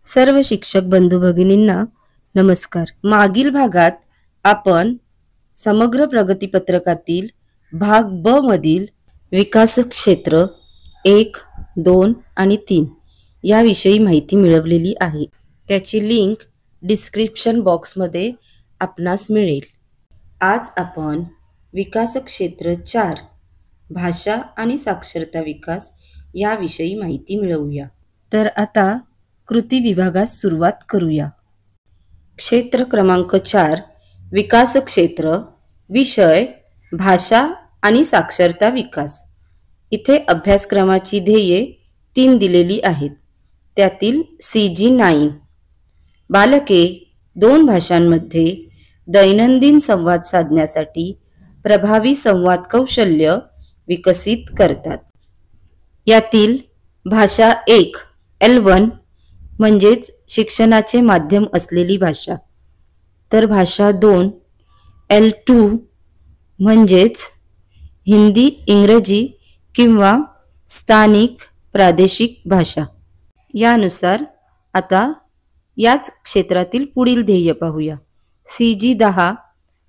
सर्व शिक्षक बंधू भगिनींना नमस्कार। मागील भागात आपण समग्र प्रगती पत्रकातील भाग ब मधील विकास क्षेत्र 1, 2 आणि 3 याविषयी माहिती मिळवलेली आहे। त्याची लिंक डिस्क्रिप्शन बॉक्समध्ये आपणास मिळेल। आज आपण विकास क्षेत्र 4 भाषा आणि साक्षरता विकास याविषयी माहिती मिळवूया। तर आता कृती विभागास सुरुवात करूया। क्षेत्र क्रमांक 4 विकास क्षेत्र, विषय भाषा आणि साक्षरता विकास। इथे अभ्यासक्रमाची ध्येये 3 दिलेली आहेत। त्यातील CG9 बालके 2 भाषांमध्ये दैनंदिन संवाद साधण्यासाठी प्रभावी संवाद कौशल्य विकसित करतात। यातील भाषा 1 L1 म्हणजेच शिक्षणाचे माध्यम असलेली भाषा, तर भाषा 2 L2 म्हणजेच हिंदी, इंग्रजी किंवा स्थानिक प्रादेशिक भाषा। यानुसार आता याच क्षेत्रातील पुढील ध्येय पाहूया। CG10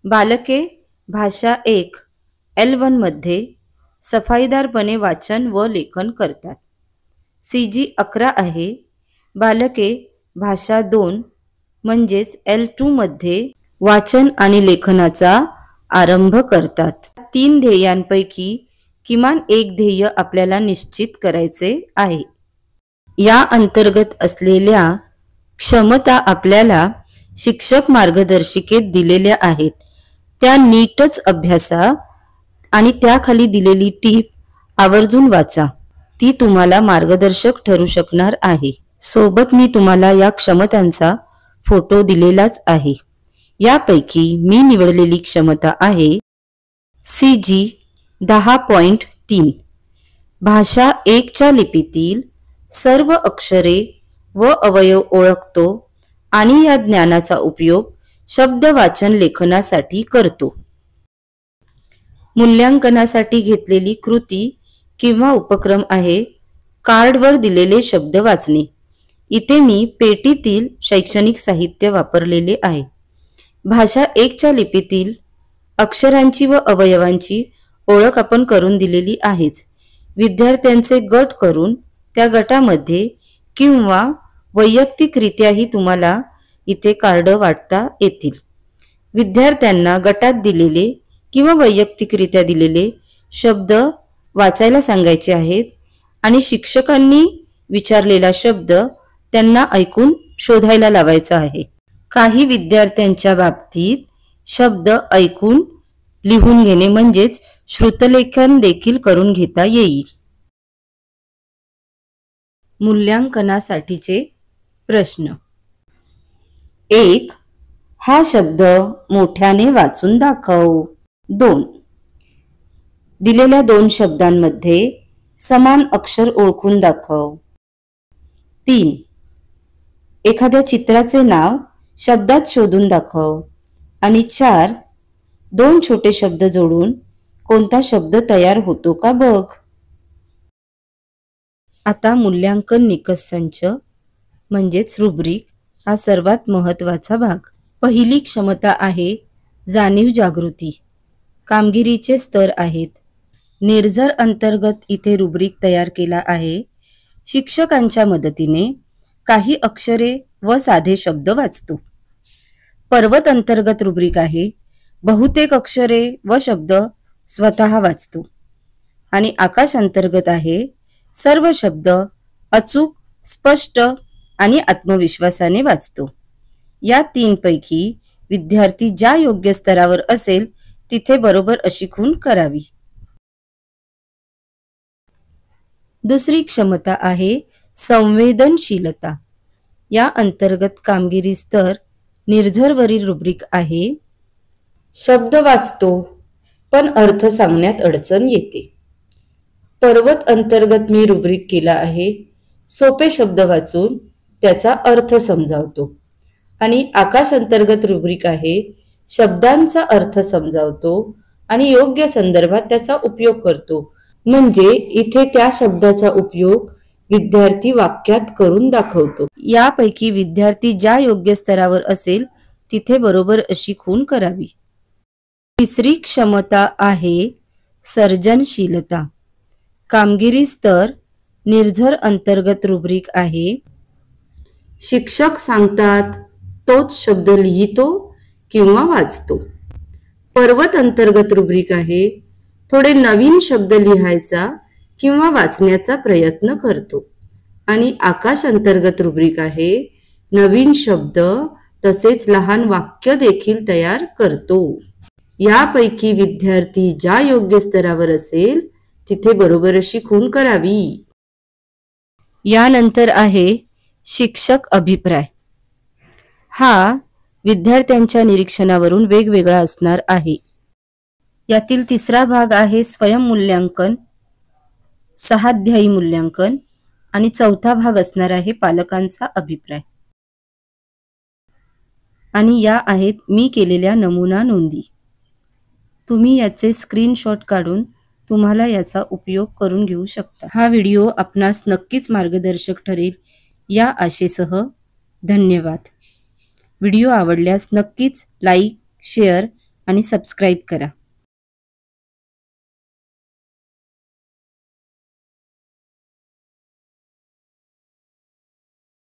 बालके भाषा 1 L1 मध्ये सफाईदारपणे वाचन व लेखन करतात। CG11 आहे बालके भाषा 2 म्हणजेच L2 मध्ये वाचन आणि लेखनाचा आरंभ करतात। 3 ध्येयांपैकी किमान एक ध्येय आपल्याला निश्चित करायचे आहे। या अंतर्गत असलेल्या क्षमता आपल्याला शिक्षक मार्गदर्शिकेत दिलेल्या आहेत, त्या नीटच अभ्यासा आणि त्याखाली दिलेली टीप आवर्जून वाचा, ती तुम्हाला मार्गदर्शक ठरू शकणार आहे। सोबत मी तुम्हाला या क्षमतांचा फोटो दिलेलाच आहे। यापैकी मी निवडलेली क्षमता आहे CG10.3 भाषा 1 च्या लिपीतील सर्व अक्षरे व अवयव ओळखतो आणि या ज्ञानाचा उपयोग शब्द वाचन लेखनासाठी करतो। मूल्यांकनासाठी घेतलेली कृती किंवा उपक्रम आहे कार्डवर दिलेले शब्द वाचणे। इथे मी पेटीतील शैक्षणिक साहित्य वापरलेले आहे। भाषा 1 च्या लिपीतील अक्षरांची व अवयवांची ओळख आपण करून दिलेली आहेच। विद्यार्थ्यांचे गट करून त्या गटामध्ये किंवा वैयक्तिकरित्याही तुम्हाला इथे कार्ड वाटता येतील। विद्यार्थ्यांना गटात दिलेले किंवा वैयक्तिकरित्या दिलेले शब्द वाचायला सांगायचे आहेत आणि शिक्षकांनी विचारलेला शब्द त्यांना ऐकून शोधायला लावायचा आहे। काही विद्यार्थ्यांच्या बाबतीत शब्द ऐकून लिहून घेणे म्हणजेच श्रुतलेखन देखील करून घेता येईल। मूल्यांकनासाठीचे प्रश्न। 1. हा शब्द मोठ्याने वाचून दाखव। 2. दिलेल्या 2 शब्दांमध्ये समान अक्षर ओळखून दाखव। 3. एखाद्या चित्राचे नाव शब्दात शोधून दाखव। आणि 4. 2 छोटे शब्द जोडून कोणता शब्द तयार होतो का बघ। आता मूल्यांकन निकष संच म्हणजेच रुब्रिक हा सर्वात महत्त्वाचा भाग। पहिली क्षमता आहे जाणीव जागृती। कामगिरीचे स्तर आहेत। निर्झर अंतर्गत इथे रुब्रिक तयार केला आहे। शिक्षकांच्या मदतीने काही अक्षरे व साधे शब्द वाचतो। पर्वत अंतर्गत रुब्रिक आहे बहुतेक अक्षरे व शब्द स्वतः वाचतो। आणि आकाश अंतर्गत आहे सर्व शब्द अचूक, स्पष्ट आणि आत्मविश्वासाने वाचतो। या 3 पैकी विद्यार्थी ज्या योग्य स्तरावर असेल तिथे बरोबर अशी खूण करावी। दुसरी क्षमता आहे संवेदनशीलता। या अंतर्गत कामगिरी स्तर निर्झरवरील रुब्रिक आहे शब्द वाचतो पण अर्थ सांगण्यात अडचण येते। पर्वत अंतर्गत मी रुब्रिक केला आहे सोपे शब्द वाचून त्याचा अर्थ समजावतो। आणि आकाश अंतर्गत रुब्रिक आहे शब्दांचा अर्थ समजावतो आणि योग्य संदर्भात त्याचा उपयोग करतो। म्हणजे इथे त्या शब्दाचा उपयोग विद्यार्थी वाक्यात करून दाखवतो. यापैकी विद्यार्थी ज्या योग्य स्तरावर असेल तिथे बरोबर अशी खूण करावी. तिसरी क्षमता आहे सर्जनशीलता. कामगिरी स्तर निर्झर अंतर्गत रुब्रिक आहे. शिक्षक सांगतात तोच शब्द लिहितो किंवा वाचतो. पर्वत अंतर्गत रुब्रिक आहे. थोडे नवीन शब्द लिहायचा किंवा वाचण्याचा प्रयत्न करतो. आणि आकाश अंतर्गत रुब्रिक आहे. नवीन शब्द तसेच लहान वाक्य देखील तयार करतो. यापैकी विद्यार्थी ज्या योग्य स्तरावर असेल तिथे बरोबर अशी खूण करावी. यानंतर आहे शिक्षक अभिप्राय. हा विद्यार्थ्यांच्या निरीक्षणावरून वेगवेगळा असणार आहे. यातील तिसरा भाग आहे स्वयंमूल्यांकन, सहाध्यायी मूल्यांकन आणि चौथा भाग असणार आहे पालकांचा अभिप्राय. आणि या आहेत मी केलेल्या नमुना नोंदी. तुम्ही याचे स्क्रीनशॉट काढून तुम्हाला याचा उपयोग करून घेऊ शकता. हा व्हिडिओ आपणास नक्कीच मार्गदर्शक ठरेल या आशेसह धन्यवाद. व्हिडिओ आवडल्यास नक्कीच लाईक, शेअर आणि सबस्क्राईब करा.